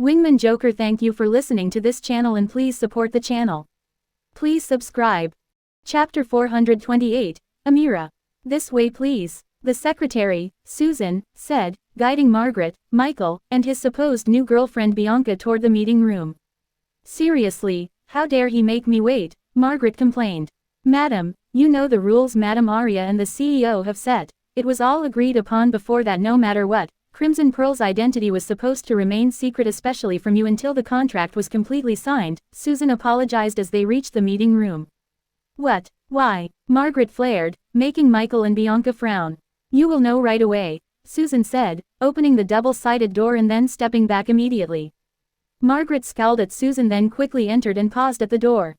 Wingman Joker, thank you for listening to this channel and please support the channel. Please subscribe. Chapter 428, Amira. This way please, the secretary, Susan, said, guiding Margaret, Michael, and his supposed new girlfriend Bianca toward the meeting room. Seriously, how dare he make me wait, Margaret complained. Madam, you know the rules Madam Arya and the CEO have set. It was all agreed upon before that no matter what, Crimson Pearl's identity was supposed to remain secret, especially from you, until the contract was completely signed, Susan apologized as they reached the meeting room. What? Why? Margaret flared, making Michael and Bianca frown. You will know right away, Susan said, opening the double-sided door and then stepping back immediately. Margaret scowled at Susan, then quickly entered and paused at the door.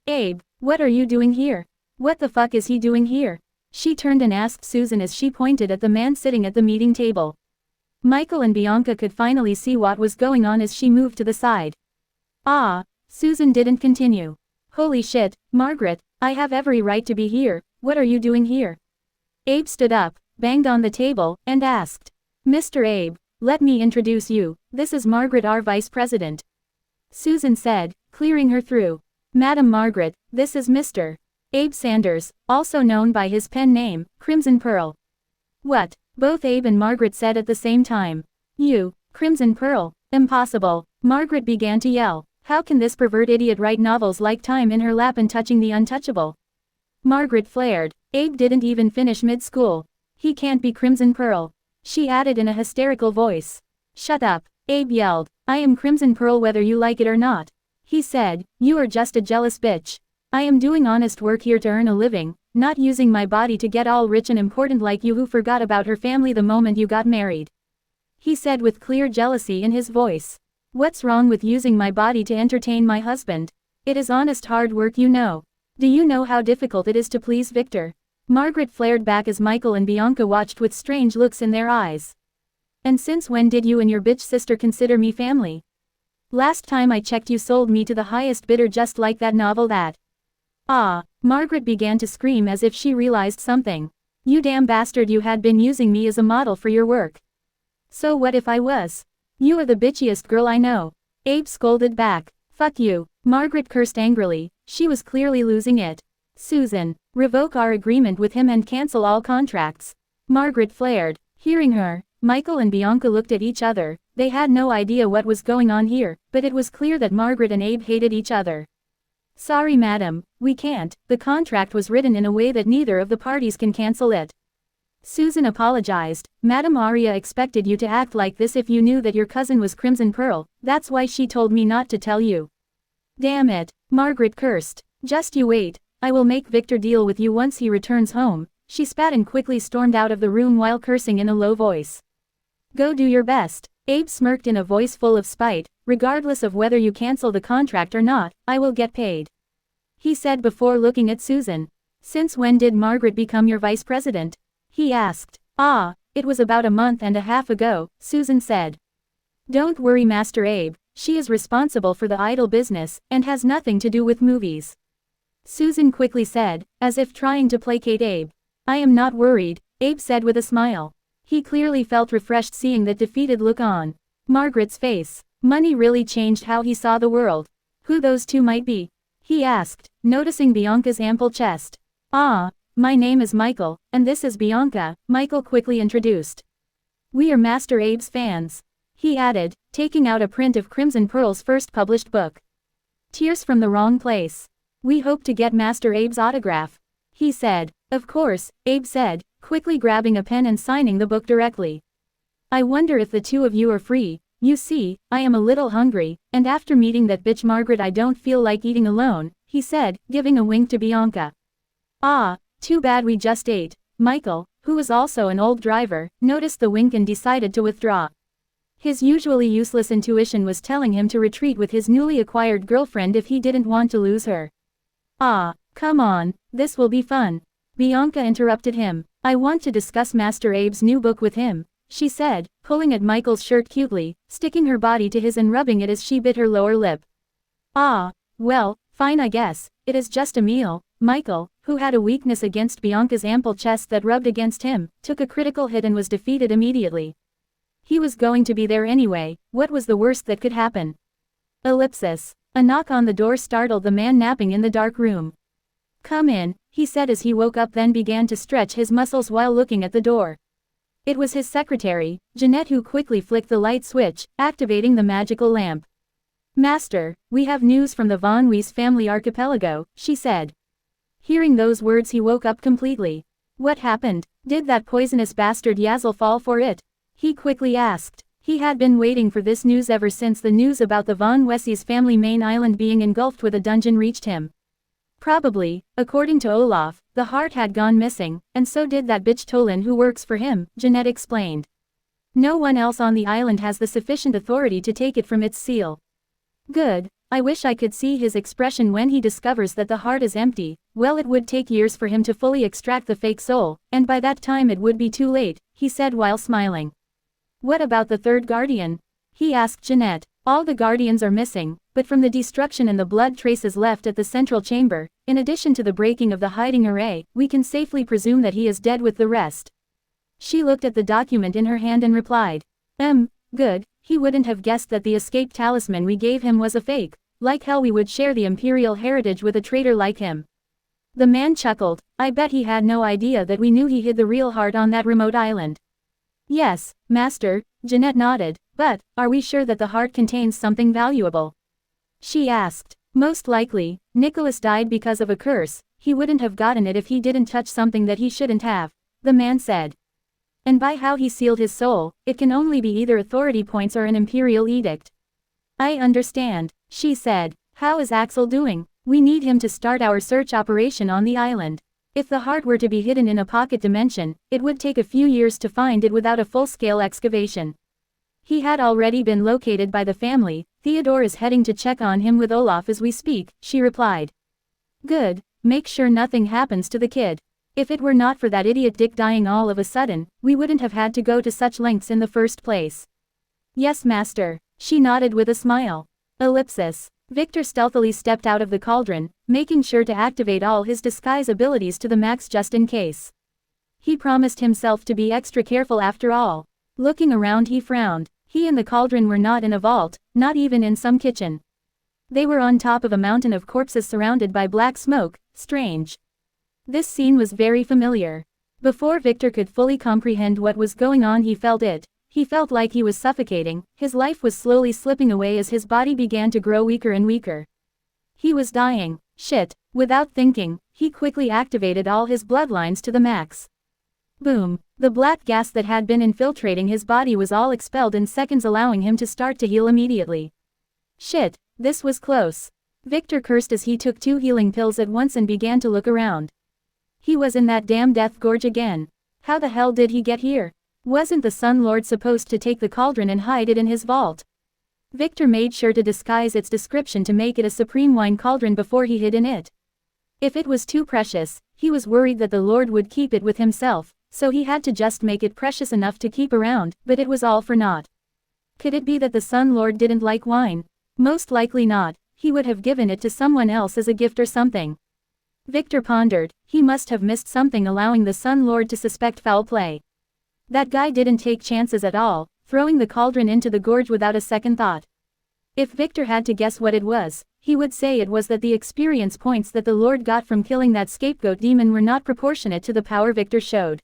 Abe, what are you doing here? What the fuck is he doing here? She turned and asked Susan as she pointed at the man sitting at the meeting table. Michael and Bianca could finally see what was going on as she moved to the side. Ah, Susan didn't continue. Holy shit, Margaret, I have every right to be here, what are you doing here? Abe stood up, banged on the table, and asked. Mr. Abe, let me introduce you, this is Margaret, our vice president. Susan said, clearing her through. Madam Margaret, this is Mr. Abe Sanders, also known by his pen name, Crimson Pearl. What? Both Abe and Margaret said at the same time. You, Crimson Pearl, impossible, Margaret began to yell. How can this pervert idiot write novels like Time in her lap and Touching the Untouchable? Margaret flared. Abe didn't even finish mid-school. He can't be Crimson Pearl. She added in a hysterical voice. Shut up, Abe yelled. I am Crimson Pearl whether you like it or not. He said, you are just a jealous bitch. I am doing honest work here to earn a living, not using my body to get all rich and important like you who forgot about her family the moment you got married. He said with clear jealousy in his voice. What's wrong with using my body to entertain my husband? It is honest hard work, you know. Do you know how difficult it is to please Victor? Margaret flared back as Michael and Bianca watched with strange looks in their eyes. And since when did you and your bitch sister consider me family? Last time I checked you sold me to the highest bidder just like that novel that. Ah, Margaret began to scream as if she realized something. You damn bastard, you had been using me as a model for your work. So what if I was? You are the bitchiest girl I know. Abe scolded back. Fuck you, Margaret cursed angrily, she was clearly losing it. Susan, revoke our agreement with him and cancel all contracts. Margaret flared. Hearing her, Michael and Bianca looked at each other. They had no idea what was going on here, but it was clear that Margaret and Abe hated each other. Sorry madam, we can't, the contract was written in a way that neither of the parties can cancel it. Susan apologized. Madam Arya expected you to act like this if you knew that your cousin was Crimson Pearl, that's why she told me not to tell you. Damn it, Margaret cursed. Just you wait, I will make Victor deal with you once he returns home. She spat and quickly stormed out of the room while cursing in a low voice. Go do your best, Abe smirked in a voice full of spite. Regardless of whether you cancel the contract or not, I will get paid. He said before looking at Susan. Since when did Margaret become your vice president? He asked. Ah, it was about a month and a half ago, Susan said. Don't worry Master Abe, she is responsible for the idol business, and has nothing to do with movies. Susan quickly said, as if trying to placate Abe. I am not worried, Abe said with a smile. He clearly felt refreshed seeing that defeated look on Margaret's face. Money really changed how he saw the world. Who those two might be? He asked, noticing Bianca's ample chest. Ah, my name is Michael, and this is Bianca, Michael quickly introduced. We are Master Abe's fans. He added, taking out a print of Crimson Pearl's first published book. Tears from the Wrong Place. We hope to get Master Abe's autograph. He said. Of course, Abe said, quickly grabbing a pen and signing the book directly. I wonder if the two of you are free. You see, I am a little hungry, and after meeting that bitch Margaret I don't feel like eating alone, he said, giving a wink to Bianca. Ah, too bad we just ate. Michael, who was also an old driver, noticed the wink and decided to withdraw. His usually useless intuition was telling him to retreat with his newly acquired girlfriend if he didn't want to lose her. Ah, come on, this will be fun. Bianca interrupted him. I want to discuss Master Abe's new book with him, she said, pulling at Michael's shirt cutely, sticking her body to his and rubbing it as she bit her lower lip. Ah, well, fine I guess, it is just a meal. Michael, who had a weakness against Bianca's ample chest that rubbed against him, took a critical hit and was defeated immediately. He was going to be there anyway, what was the worst that could happen? Ellipsis. A knock on the door startled the man napping in the dark room. "Come in," he said as he woke up, then began to stretch his muscles while looking at the door. It was his secretary, Jeanette, who quickly flicked the light switch, activating the magical lamp. "Master, we have news from the Von Weiss family archipelago," she said. Hearing those words, he woke up completely. What happened? Did that poisonous bastard Yazel fall for it? He quickly asked. He had been waiting for this news ever since the news about the Von Weiss family main island being engulfed with a dungeon reached him. Probably, according to Olaf, the heart had gone missing, and so did that bitch Tolan who works for him, Jeanette explained. No one else on the island has the sufficient authority to take it from its seal. Good. I wish I could see his expression when he discovers that the heart is empty. Well, it would take years for him to fully extract the fake soul, and by that time it would be too late, he said while smiling. What about the third guardian? He asked Jeanette. All the guardians are missing, but from the destruction and the blood traces left at the central chamber, in addition to the breaking of the hiding array, we can safely presume that he is dead with the rest. She looked at the document in her hand and replied. Good, he wouldn't have guessed that the escape talisman we gave him was a fake. Like hell we would share the imperial heritage with a traitor like him. The man chuckled. I bet he had no idea that we knew he hid the real heart on that remote island. Yes, master, Jeanette nodded, but, are we sure that the heart contains something valuable? She asked. Most likely, Nicholas died because of a curse, he wouldn't have gotten it if he didn't touch something that he shouldn't have, the man said. And by how he sealed his soul, it can only be either authority points or an imperial edict. I understand, she said. How is Axel doing? We need him to start our search operation on the island. If the heart were to be hidden in a pocket dimension, it would take a few years to find it without a full-scale excavation. He had already been located by the family. Theodore is heading to check on him with Olaf as we speak, she replied. Good, make sure nothing happens to the kid. If it were not for that idiot Dick dying all of a sudden, we wouldn't have had to go to such lengths in the first place. Yes, master, she nodded with a smile. Ellipsis. Victor stealthily stepped out of the cauldron, making sure to activate all his disguise abilities to the max just in case. He promised himself to be extra careful after all. Looking around, he frowned. He and the cauldron were not in a vault, not even in some kitchen. They were on top of a mountain of corpses surrounded by black smoke. Strange. This scene was very familiar. Before Victor could fully comprehend what was going on, he felt it. He felt like he was suffocating. His life was slowly slipping away as his body began to grow weaker and weaker. He was dying. Shit. Without thinking, he quickly activated all his bloodlines to the max. Boom. The black gas that had been infiltrating his body was all expelled in seconds, allowing him to start to heal immediately. Shit, this was close. Victor cursed as he took 2 healing pills at once and began to look around. He was in that damn death gorge again. How the hell did he get here? Wasn't the Sun Lord supposed to take the cauldron and hide it in his vault? Victor made sure to disguise its description to make it a supreme wine cauldron before he hid in it. If it was too precious, he was worried that the Lord would keep it with himself, so he had to just make it precious enough to keep around, but it was all for naught. Could it be that the Sun Lord didn't like wine? Most likely not. He would have given it to someone else as a gift or something. Victor pondered. He must have missed something allowing the Sun Lord to suspect foul play. That guy didn't take chances at all, throwing the cauldron into the gorge without a second thought. If Victor had to guess what it was, he would say it was that the experience points that the Lord got from killing that scapegoat demon were not proportionate to the power Victor showed.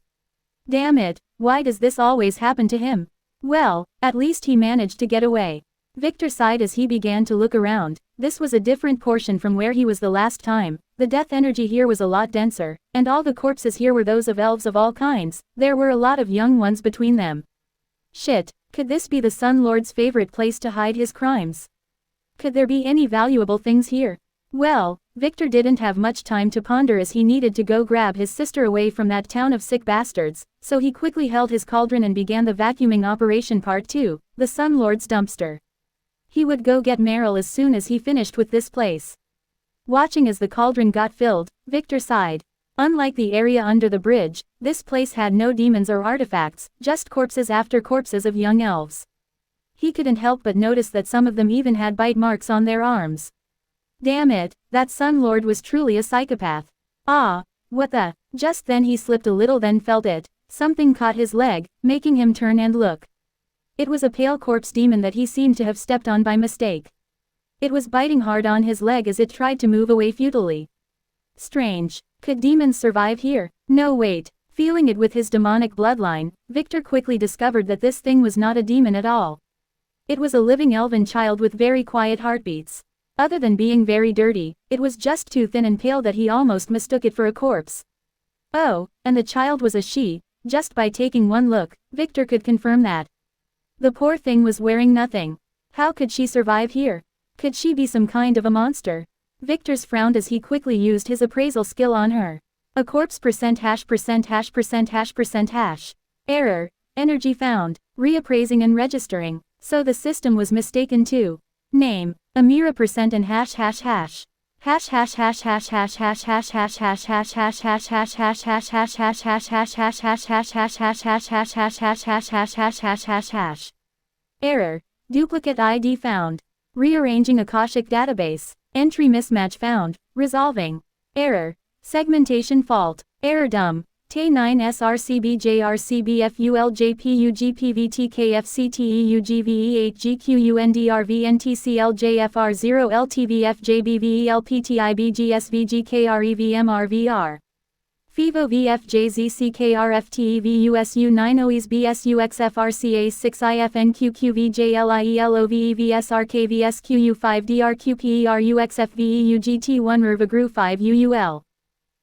Damn it, why does this always happen to him? Well, at least he managed to get away. Victor sighed as he began to look around. This was a different portion from where he was the last time. The death energy here was a lot denser, and all the corpses here were those of elves of all kinds. There were a lot of young ones between them. Shit, could this be the Sun Lord's favorite place to hide his crimes? Could there be any valuable things here? Well, Victor didn't have much time to ponder as he needed to go grab his sister away from that town of sick bastards, so he quickly held his cauldron and began the vacuuming operation part 2, the Sun Lord's dumpster. He would go get Meryl as soon as he finished with this place. Watching as the cauldron got filled, Victor sighed. Unlike the area under the bridge, this place had no demons or artifacts, just corpses after corpses of young elves. He couldn't help but notice that some of them even had bite marks on their arms. Damn it, that Sun Lord was truly a psychopath. Ah, what the? Just then he slipped a little, then felt it. Something caught his leg, making him turn and look. It was a pale corpse demon that he seemed to have stepped on by mistake. It was biting hard on his leg as it tried to move away futilely. Strange. Could demons survive here? No, wait. Feeling it with his demonic bloodline, Victor quickly discovered that this thing was not a demon at all. It was a living elven child with very quiet heartbeats. Other than being very dirty, it was just too thin and pale that he almost mistook it for a corpse. Oh, and the child was a she. Just by taking one look, Victor could confirm that. The poor thing was wearing nothing. How could she survive here? Could she be some kind of a monster? Victor's frowned as he quickly used his appraisal skill on her. A corpse %#%#%#. Error. Energy found. Reappraising and registering. So the system was mistaken too. Name. Amira % and ###. Error. Duplicate ID found. Rearranging Akashic database. Entry mismatch found. Resolving. Error. Segmentation fault. Error dumb. T9SRCBJRCBFULJPUGVEHGQUNDRVNTCLJFR0LTVFJBVELPTIBGSVGKREVMRVR. FIVO VFJZCKRFTEVUSU9OISBSUXFRCA6IFNQQVJLIELOVEVSRKVSQU5DRQPERUXFVUGT1 RVGRU5UUL.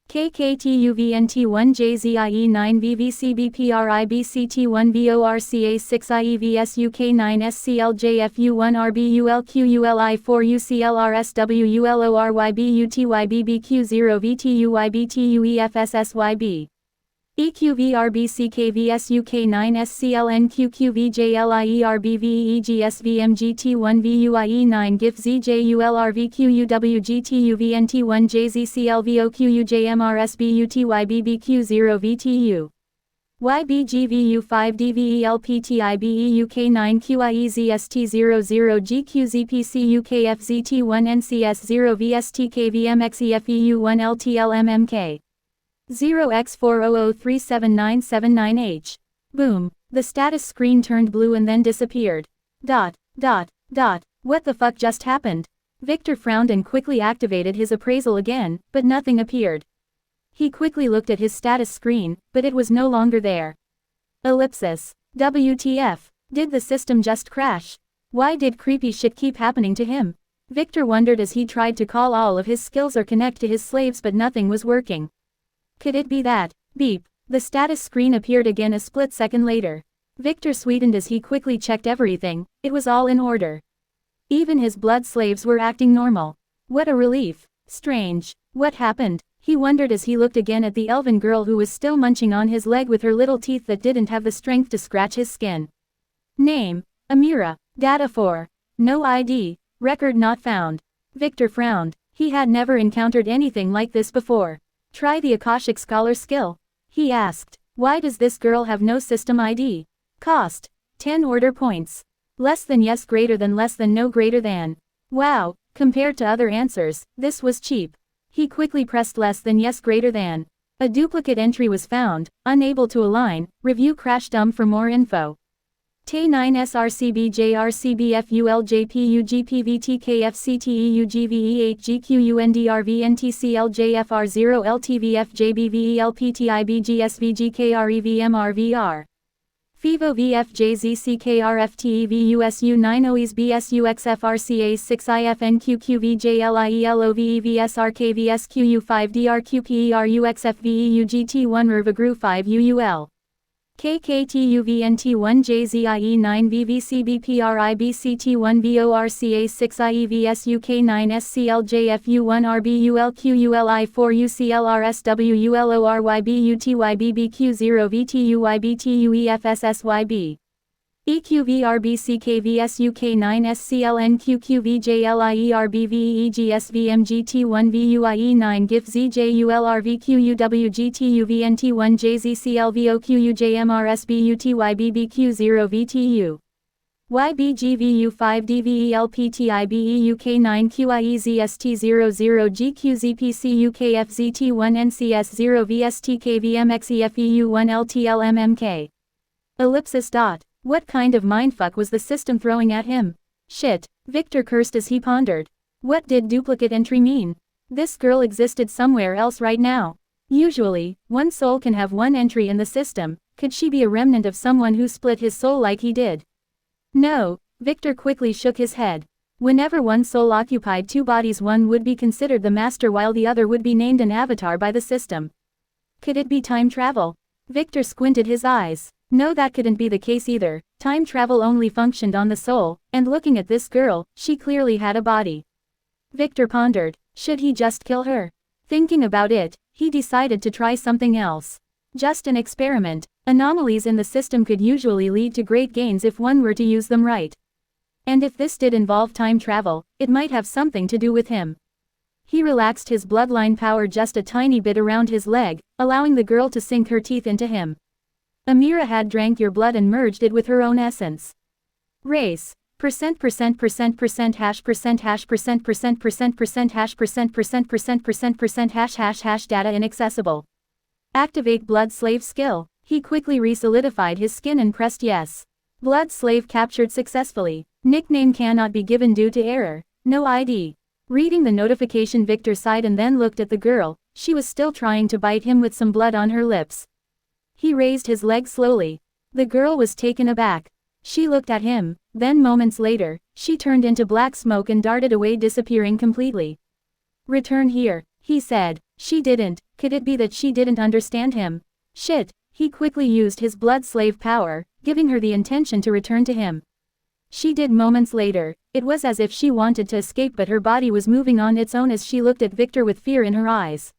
KKTUVNT1JZIE9VVCBPRIBCT1VORCA6IEVSUK9SCLJFU1RBULQULI4UCLRSWULORYBUTYBBQ0VTUIBTUEFSSYB. EQVRBCKVSUK9SCLNQQVJLIERBVEGSVMGT1VUIE9 GIFZJULRVQUWVNT1JZCLVOQUJMRSBUTYBBQ0VTU. YBGVU5DVELPTIBEUK9QIEZST00GQZPCUKFZT1NCS0VSTKVMXEFEU1LTLMMK. 0x40037979H. Boom. The status screen turned blue and then disappeared. What the fuck just happened? Victor frowned and quickly activated his appraisal again, but nothing appeared. He quickly looked at his status screen, but it was no longer there. Ellipsis. WTF? Did the system just crash? Why did creepy shit keep happening to him? Victor wondered as he tried to call all of his skills or connect to his slaves, but nothing was working. Could it be that? Beep. The status screen appeared again a split second later. Victor sweetened as he quickly checked everything. It was all in order. Even his blood slaves were acting normal. What a relief. Strange. What happened? He wondered as he looked again at the elven girl who was still munching on his leg with her little teeth that didn't have the strength to scratch his skin. Name. Amira. Data 4. No ID. Record not found. Victor frowned. He had never encountered anything like this before. Try the Akashic Scholar skill? He asked. Why does this girl have no system ID? Cost. 10 order points. Less than yes, greater than less than no, greater than. Wow, compared to other answers, this was cheap. He quickly pressed less than yes, greater than. A duplicate entry was found, unable to align. Review crash dumb for more info. T9SRCBJRCBFULJPUGVEHGQUNDRVNTCLJFR0LTVFJBVELPTIBGSVGKREVMRVR. FIVO VFJZCKRFTEVUSU9OISBSUXFRCA6IFNQQVJLIELOVEVSRKVSQU5DRQPERUXFVUGT1 RVGRU5UUL. KKTUVNT1JZIE9VVCBPRIBCT1VORCA6IEVSUK9SCLJFU1RBULQULI4UCLRSWULORYBUTYBBQ0VTUIBTUEFSSYB. EQVRBCKVSUK9SCLNQQVJLIERBVEGSVMGT1VUIE9 GIFZJULRVQWGTUVNT1JZCLVOQUJMRSBUTYBBQ0VTU. YBGVU5DVELPTIBEUK9QIEZST00GQZPCUKFZT1NCS0VSTKVMXEFEU1LTLMMK. Ellipsis. What kind of mindfuck was the system throwing at him? Shit, Victor cursed as he pondered. What did duplicate entry mean? This girl existed somewhere else right now. Usually, one soul can have one entry in the system. Could she be a remnant of someone who split his soul like he did? No, Victor quickly shook his head. Whenever one soul occupied two bodies, one would be considered the master while the other would be named an avatar by the system. Could it be time travel? Victor squinted his eyes. No, that couldn't be the case either. Time travel only functioned on the soul, and looking at this girl, she clearly had a body. Victor pondered, should he just kill her? Thinking about it, he decided to try something else. Just an experiment. Anomalies in the system could usually lead to great gains if one were to use them right. And if this did involve time travel, it might have something to do with him. He relaxed his bloodline power just a tiny bit around his leg, allowing the girl to sink her teeth into him. Amira had drank your blood and merged it with her own essence. Race. Percent hash data inaccessible. Activate blood slave skill. He quickly re-solidified his skin and pressed yes. Blood slave captured successfully. Nickname cannot be given due to error. No ID. Reading the notification, Victor sighed and then looked at the girl. She was still trying to bite him with some blood on her lips. He raised his leg slowly. The girl was taken aback. She looked at him, then moments later, she turned into black smoke and darted away, disappearing completely. Return here, he said. She didn't. Could it be that she didn't understand him? Shit, he quickly used his blood slave power, giving her the intention to return to him. She did moments later. It was as if she wanted to escape, but her body was moving on its own as she looked at Victor with fear in her eyes.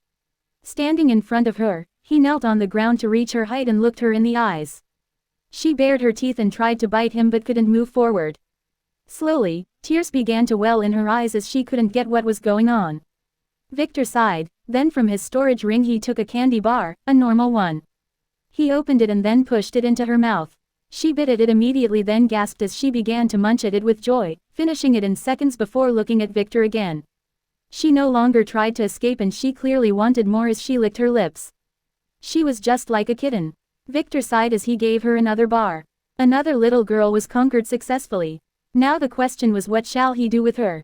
Standing in front of her, he knelt on the ground to reach her height and looked her in the eyes. She bared her teeth and tried to bite him but couldn't move forward. Slowly, tears began to well in her eyes as she couldn't get what was going on. Victor sighed, then from his storage ring he took a candy bar, a normal one. He opened it and then pushed it into her mouth. She bit at it immediately, then gasped as she began to munch at it with joy, finishing it in seconds before looking at Victor again. She no longer tried to escape and she clearly wanted more as she licked her lips. She was just like a kitten. Victor sighed as he gave her another bar. Another little girl was conquered successfully. Now the question was, what shall he do with her?